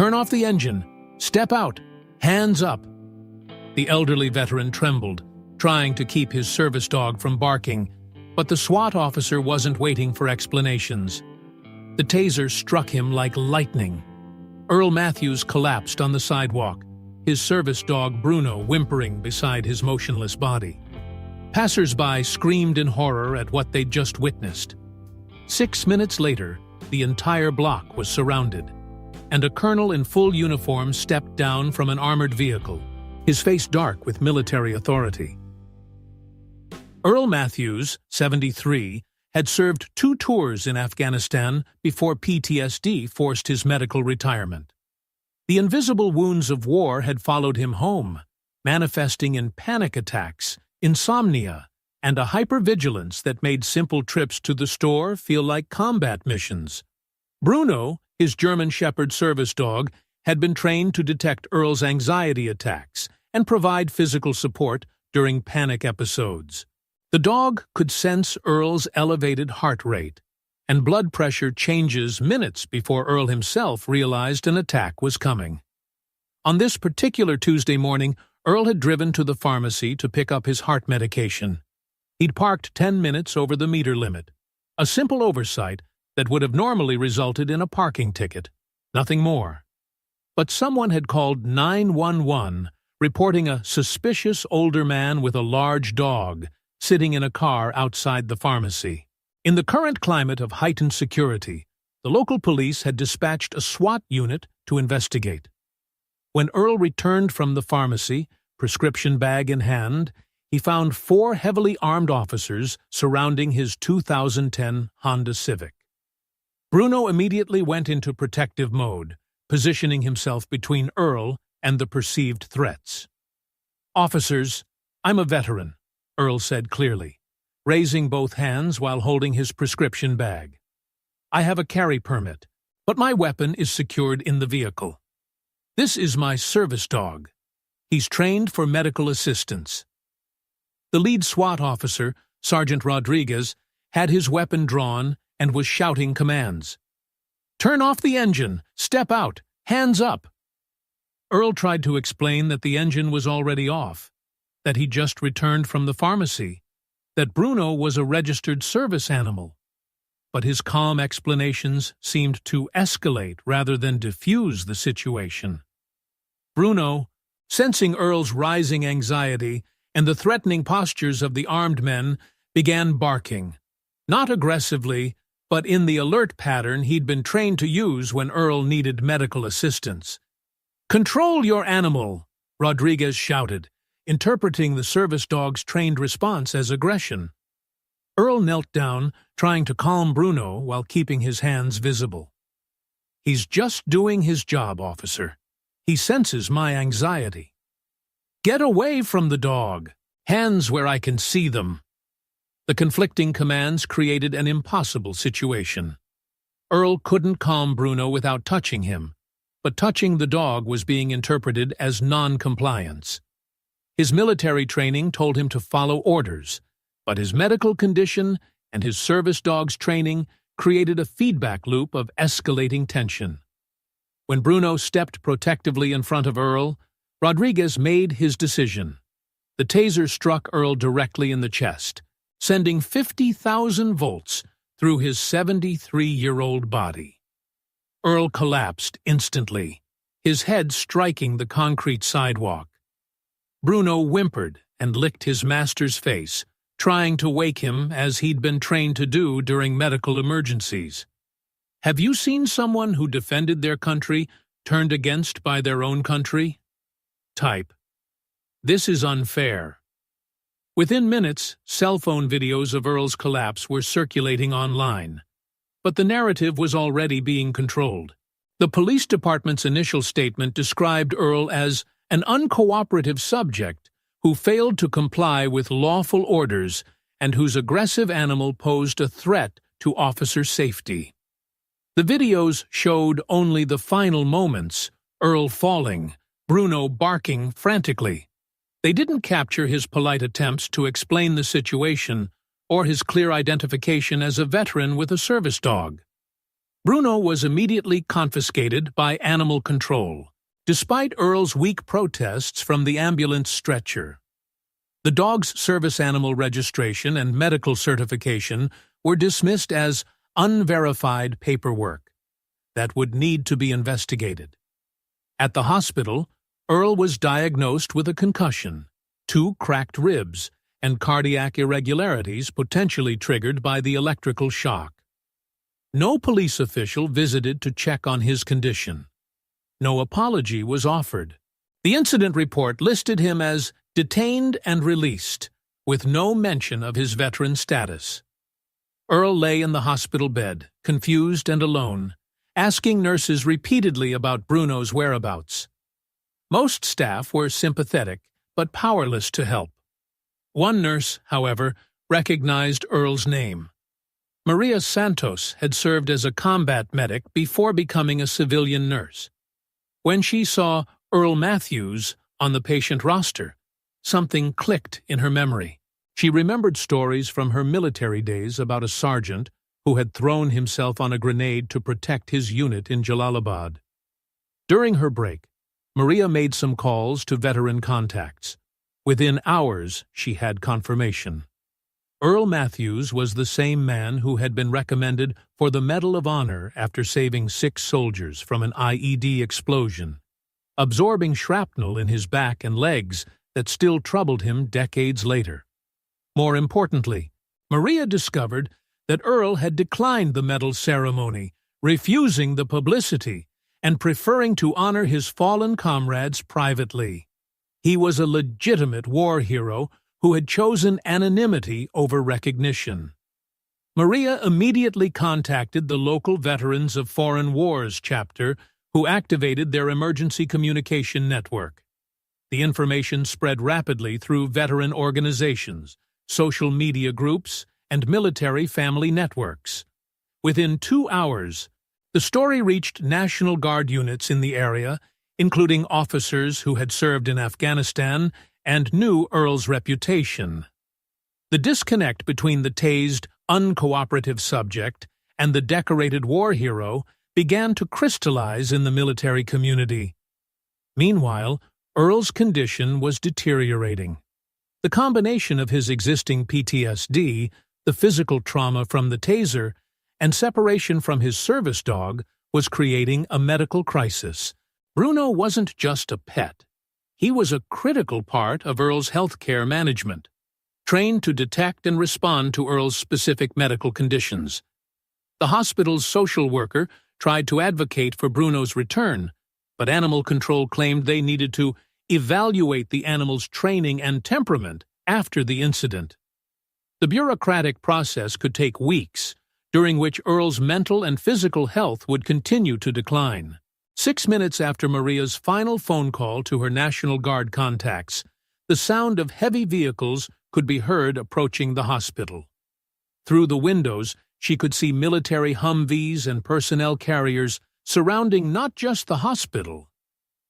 Turn off the engine. Step out. Hands up. The elderly veteran trembled, trying to keep his service dog from barking, but the SWAT officer wasn't waiting for explanations. The taser struck him like lightning. Earl Matthews collapsed on the sidewalk, his service dog Bruno whimpering beside his motionless body. Passers-by screamed in horror at what they'd just witnessed. 6 minutes later, the entire block was surrounded, and a colonel in full uniform stepped down from an armored vehicle, his face dark with military authority. Earl Matthews, 73, had served 2 tours in Afghanistan before PTSD forced his medical retirement. The invisible wounds of war had followed him home, manifesting in panic attacks, insomnia, and a hypervigilance that made simple trips to the store feel like combat missions. Bruno, his German Shepherd service dog, had been trained to detect Earl's anxiety attacks and provide physical support during panic episodes. The dog could sense Earl's elevated heart rate, and blood pressure changes minutes before Earl himself realized an attack was coming. On this particular Tuesday morning, Earl had driven to the pharmacy to pick up his heart medication. He'd parked 10 minutes over the meter limit, a simple oversight that would have normally resulted in a parking ticket, nothing more. But someone had called 911, reporting a suspicious older man with a large dog sitting in a car outside the pharmacy. In the current climate of heightened security, the local police had dispatched a SWAT unit to investigate. When Earl returned from the pharmacy, prescription bag in hand, he found 4 heavily armed officers surrounding his 2010 Honda Civic. Bruno immediately went into protective mode, positioning himself between Earl and the perceived threats. "Officers, I'm a veteran," Earl said clearly, raising both hands while holding his prescription bag. "I have a carry permit, but my weapon is secured in the vehicle. This is my service dog. He's trained for medical assistance." The lead SWAT officer, Sergeant Rodriguez, had his weapon drawn and was shouting commands. "Turn off the engine! Step out! Hands up!" Earl tried to explain that the engine was already off, that he just returned from the pharmacy, that Bruno was a registered service animal. But his calm explanations seemed to escalate rather than diffuse the situation. Bruno, sensing Earl's rising anxiety and the threatening postures of the armed men, began barking, not aggressively, but in the alert pattern he'd been trained to use when Earl needed medical assistance. "Control your animal!" Rodriguez shouted, interpreting the service dog's trained response as aggression. Earl knelt down, trying to calm Bruno while keeping his hands visible. "He's just doing his job, officer. He senses my anxiety. Get away from the dog! Hands where I can see them!" The conflicting commands created an impossible situation. Earl couldn't calm Bruno without touching him, but touching the dog was being interpreted as non-compliance. His military training told him to follow orders, but his medical condition and his service dog's training created a feedback loop of escalating tension. When Bruno stepped protectively in front of Earl, Rodriguez made his decision. The taser struck Earl directly in the chest, sending 50,000 volts through his 73-year-old body. Earl collapsed instantly, his head striking the concrete sidewalk. Bruno whimpered and licked his master's face, trying to wake him as he'd been trained to do during medical emergencies. Have you seen someone who defended their country turned against by their own country? Type. This is unfair. Within minutes, cell phone videos of Earl's collapse were circulating online, but the narrative was already being controlled. The police department's initial statement described Earl as an uncooperative subject who failed to comply with lawful orders and whose aggressive animal posed a threat to officer safety. The videos showed only the final moments, Earl falling, Bruno barking frantically. They didn't capture his polite attempts to explain the situation or his clear identification as a veteran with a service dog. Bruno was immediately confiscated by animal control, despite Earl's weak protests from the ambulance stretcher. The dog's service animal registration and medical certification were dismissed as unverified paperwork that would need to be investigated. At the hospital, Earl was diagnosed with a concussion, 2 cracked ribs, and cardiac irregularities potentially triggered by the electrical shock. No police official visited to check on his condition. No apology was offered. The incident report listed him as detained and released, with no mention of his veteran status. Earl lay in the hospital bed, confused and alone, asking nurses repeatedly about Bruno's whereabouts. Most staff were sympathetic, but powerless to help. One nurse, however, recognized Earl's name. Maria Santos had served as a combat medic before becoming a civilian nurse. When she saw Earl Matthews on the patient roster, something clicked in her memory. She remembered stories from her military days about a sergeant who had thrown himself on a grenade to protect his unit in Jalalabad. During her break, Maria made some calls to veteran contacts. Within hours, she had confirmation. Earl Matthews was the same man who had been recommended for the Medal of Honor after saving 6 soldiers from an IED explosion, absorbing shrapnel in his back and legs that still troubled him decades later. More importantly, Maria discovered that Earl had declined the medal ceremony, refusing the publicity, and preferring to honor his fallen comrades privately. He was a legitimate war hero who had chosen anonymity over recognition. Maria immediately contacted the local Veterans of Foreign Wars chapter, who activated their emergency communication network. The information spread rapidly through veteran organizations, social media groups, and military family networks. Within 2 hours, the story reached National Guard units in the area, including officers who had served in Afghanistan and knew Earl's reputation. The disconnect between the tased, uncooperative subject and the decorated war hero began to crystallize in the military community. Meanwhile, Earl's condition was deteriorating. The combination of his existing PTSD, the physical trauma from the taser, and separation from his service dog was creating a medical crisis. Bruno wasn't just a pet. He was a critical part of Earl's healthcare management, trained to detect and respond to Earl's specific medical conditions. The hospital's social worker tried to advocate for Bruno's return, but animal control claimed they needed to evaluate the animal's training and temperament after the incident. The bureaucratic process could take weeks, during which Earl's mental and physical health would continue to decline. 6 minutes after Maria's final phone call to her National Guard contacts, the sound of heavy vehicles could be heard approaching the hospital. Through the windows, she could see military Humvees and personnel carriers surrounding not just the hospital,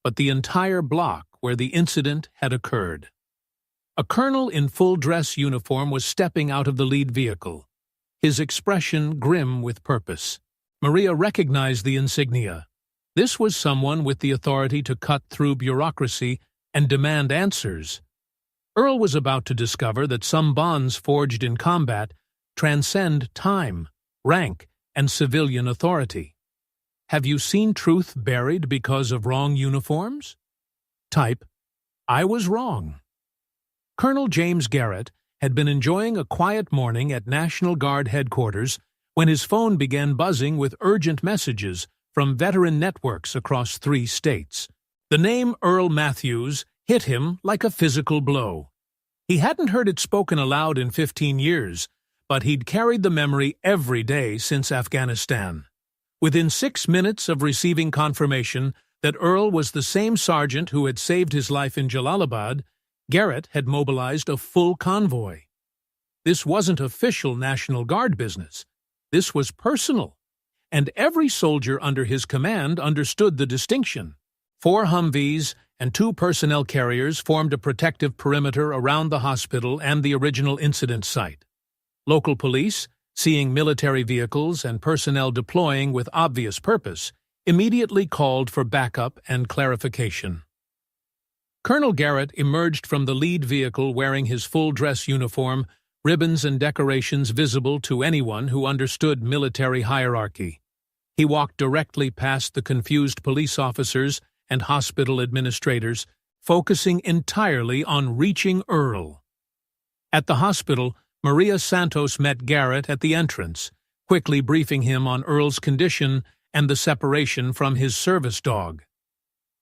but the entire block where the incident had occurred. A colonel in full-dress uniform was stepping out of the lead vehicle, his expression grim with purpose. Maria recognized the insignia. This was someone with the authority to cut through bureaucracy and demand answers. Earl was about to discover that some bonds forged in combat transcend time, rank, and civilian authority. Have you seen truth buried because of wrong uniforms? Type, I was wrong. Colonel James Garrett had been enjoying a quiet morning at National Guard headquarters when his phone began buzzing with urgent messages from veteran networks across 3 states. The name Earl Matthews hit him like a physical blow. He hadn't heard it spoken aloud in 15 years, but he'd carried the memory every day since Afghanistan. Within 6 minutes of receiving confirmation that Earl was the same sergeant who had saved his life in Jalalabad, Garrett had mobilized a full convoy. This wasn't official National Guard business. This was personal, and every soldier under his command understood the distinction. 4 Humvees and 2 personnel carriers formed a protective perimeter around the hospital and the original incident site. Local police, seeing military vehicles and personnel deploying with obvious purpose, immediately called for backup and clarification. Colonel Garrett emerged from the lead vehicle wearing his full-dress uniform, ribbons and decorations visible to anyone who understood military hierarchy. He walked directly past the confused police officers and hospital administrators, focusing entirely on reaching Earl. At the hospital, Maria Santos met Garrett at the entrance, quickly briefing him on Earl's condition and the separation from his service dog.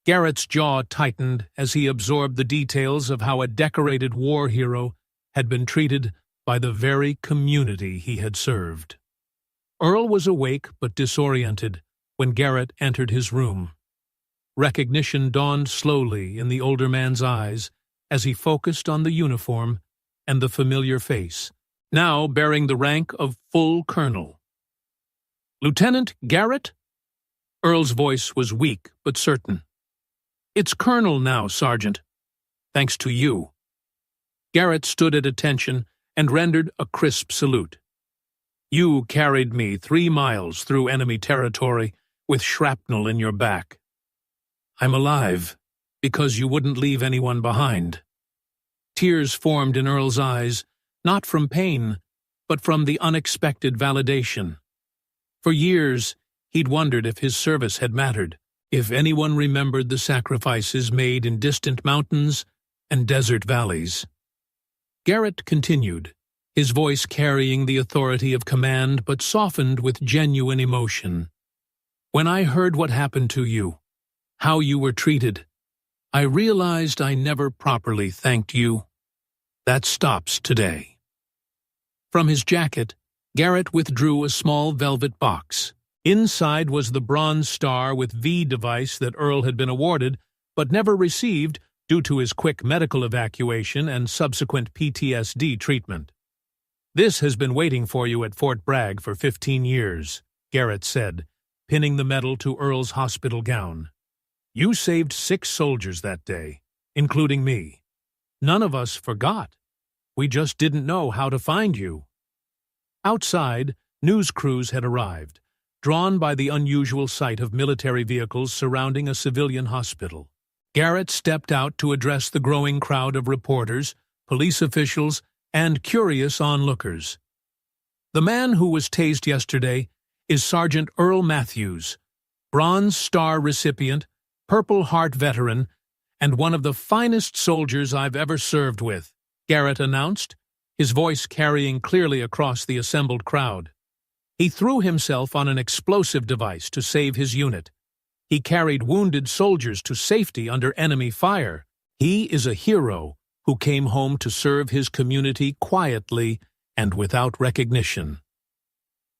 Garrett's jaw tightened as he absorbed the details of how a decorated war hero had been treated by the very community he had served. Earl was awake but disoriented when Garrett entered his room. Recognition dawned slowly in the older man's eyes as he focused on the uniform and the familiar face, now bearing the rank of full colonel. "Lieutenant Garrett?" Earl's voice was weak but certain. "It's Colonel now, Sergeant. Thanks to you." Garrett stood at attention and rendered a crisp salute. "You carried me 3 miles through enemy territory with shrapnel in your back. I'm alive because you wouldn't leave anyone behind." Tears formed in Earl's eyes, not from pain, but from the unexpected validation. For years, he'd wondered if his service had mattered, if anyone remembered the sacrifices made in distant mountains and desert valleys. Garrett continued, his voice carrying the authority of command but softened with genuine emotion. "When I heard what happened to you, how you were treated, I realized I never properly thanked you. That stops today." From his jacket, Garrett withdrew a small velvet box. Inside was the Bronze Star with V device that Earl had been awarded, but never received due to his quick medical evacuation and subsequent PTSD treatment. "This has been waiting for you at Fort Bragg for 15 years, Garrett said, pinning the medal to Earl's hospital gown. "You saved 6 soldiers that day, including me. None of us forgot. We just didn't know how to find you." Outside, news crews had arrived, drawn by the unusual sight of military vehicles surrounding a civilian hospital. Garrett stepped out to address the growing crowd of reporters, police officials, and curious onlookers. "The man who was tased yesterday is Sergeant Earl Matthews, Bronze Star recipient, Purple Heart veteran, and one of the finest soldiers I've ever served with," Garrett announced, his voice carrying clearly across the assembled crowd. He threw himself on an explosive device to save his unit. He carried wounded soldiers to safety under enemy fire. He is a hero who came home to serve his community quietly and without recognition.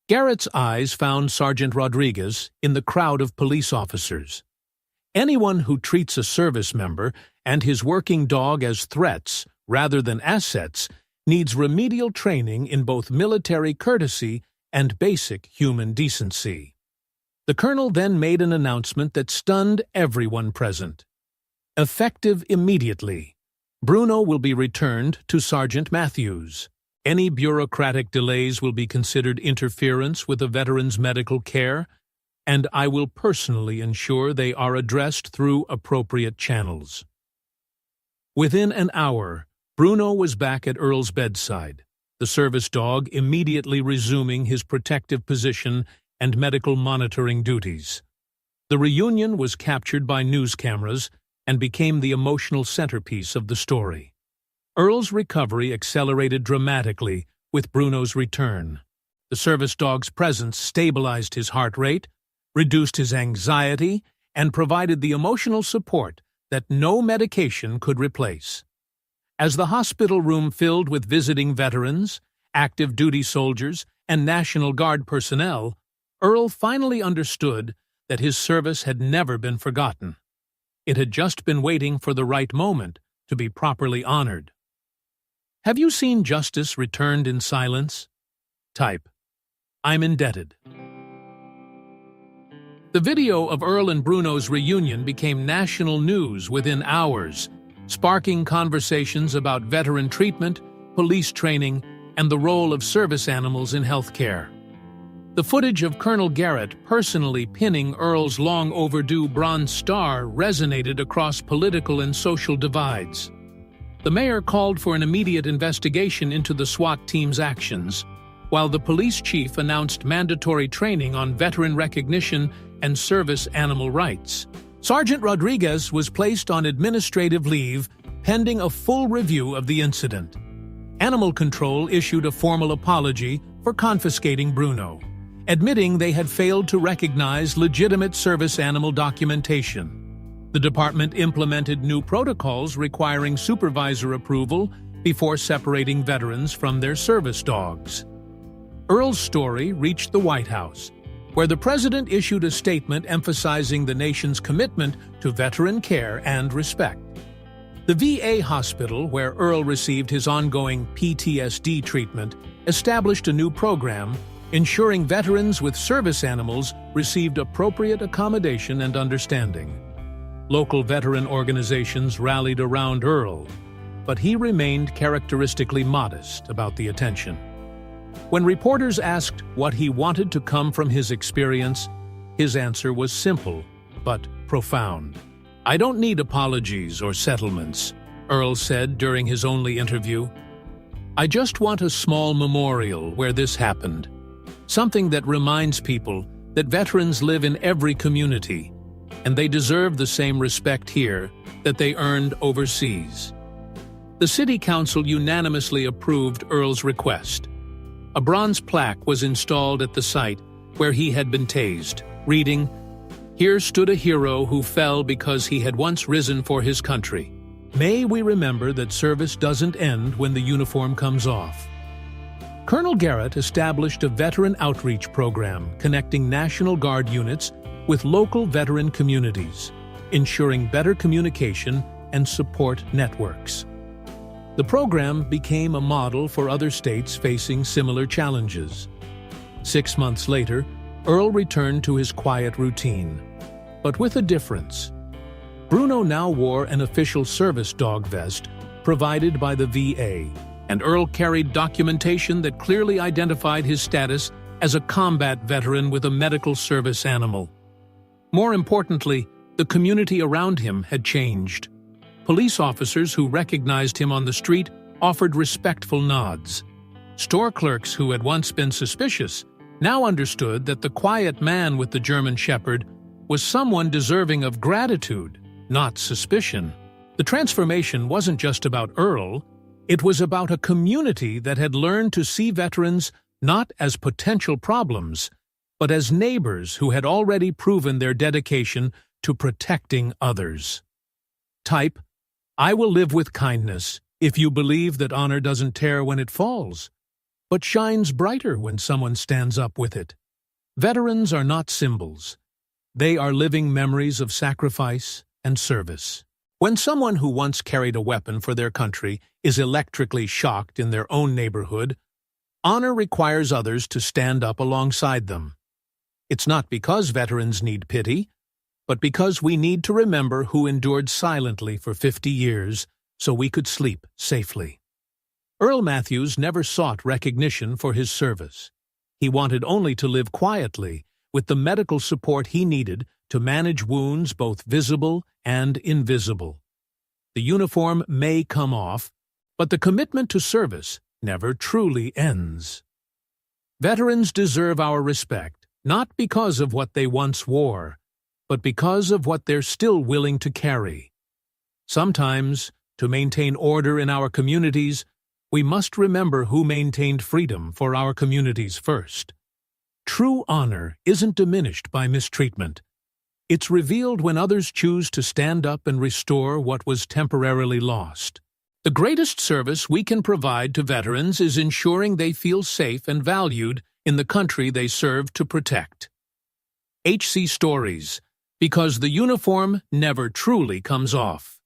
Garrett's eyes found Sergeant Rodriguez in the crowd of police officers. Anyone who treats a service member and his working dog as threats rather than assets needs remedial training in both military courtesy and basic human decency. The colonel then made an announcement that stunned everyone present. Effective immediately, Bruno will be returned to Sergeant Matthews. Any bureaucratic delays will be considered interference with a veteran's medical care, and I will personally ensure they are addressed through appropriate channels. Within an hour, Bruno was back at Earl's bedside, the service dog immediately resuming his protective position and medical monitoring duties. The reunion was captured by news cameras and became the emotional centerpiece of the story. Earl's recovery accelerated dramatically with Bruno's return. The service dog's presence stabilized his heart rate, reduced his anxiety, and provided the emotional support that no medication could replace. As the hospital room filled with visiting veterans, active duty soldiers, and National Guard personnel, Earl finally understood that his service had never been forgotten. It had just been waiting for the right moment to be properly honored. Have you seen justice returned in silence? Type, "I'm indebted." The video of Earl and Bruno's reunion became national news within hours, sparking conversations about veteran treatment, police training, and the role of service animals in healthcare. The footage of Colonel Garrett personally pinning Earl's long-overdue Bronze Star resonated across political and social divides. The mayor called for an immediate investigation into the SWAT team's actions, while the police chief announced mandatory training on veteran recognition and service animal rights. Sergeant Rodriguez was placed on administrative leave pending a full review of the incident. Animal Control issued a formal apology for confiscating Bruno, admitting they had failed to recognize legitimate service animal documentation. The department implemented new protocols requiring supervisor approval before separating veterans from their service dogs. Earl's story reached the White House, where the president issued a statement emphasizing the nation's commitment to veteran care and respect. The VA hospital, where Earl received his ongoing PTSD treatment, established a new program ensuring veterans with service animals received appropriate accommodation and understanding. Local veteran organizations rallied around Earl, but he remained characteristically modest about the attention. When reporters asked what he wanted to come from his experience, his answer was simple but profound. "I don't need apologies or settlements," Earl said during his only interview. "I just want a small memorial where this happened. Something that reminds people that veterans live in every community, and they deserve the same respect here that they earned overseas." The city council unanimously approved Earl's request. A bronze plaque was installed at the site where he had been tased, reading, "Here stood a hero who fell because he had once risen for his country. May we remember that service doesn't end when the uniform comes off." Colonel Garrett established a veteran outreach program connecting National Guard units with local veteran communities, ensuring better communication and support networks. The program became a model for other states facing similar challenges. 6 months later, Earl returned to his quiet routine, but with a difference. Bruno now wore an official service dog vest provided by the VA, and Earl carried documentation that clearly identified his status as a combat veteran with a medical service animal. More importantly, the community around him had changed. Police officers who recognized him on the street offered respectful nods. Store clerks who had once been suspicious now understood that the quiet man with the German Shepherd was someone deserving of gratitude, not suspicion. The transformation wasn't just about Earl, it was about a community that had learned to see veterans not as potential problems, but as neighbors who had already proven their dedication to protecting others. Type, "I will live with kindness if you believe that honor doesn't tear when it falls, but shines brighter when someone stands up with it." Veterans are not symbols. They are living memories of sacrifice and service. When someone who once carried a weapon for their country is electrically shocked in their own neighborhood, honor requires others to stand up alongside them. It's not because veterans need pity, but because we need to remember who endured silently for 50 years so we could sleep safely. Earl Matthews never sought recognition for his service. He wanted only to live quietly, with the medical support he needed to manage wounds both visible and invisible. The uniform may come off, but the commitment to service never truly ends. Veterans deserve our respect, not because of what they once wore, but because of what they're still willing to carry. Sometimes, to maintain order in our communities, we must remember who maintained freedom for our communities first. True honor isn't diminished by mistreatment. It's revealed when others choose to stand up and restore what was temporarily lost. The greatest service we can provide to veterans is ensuring they feel safe and valued in the country they serve to protect. HC Stories, because the uniform never truly comes off.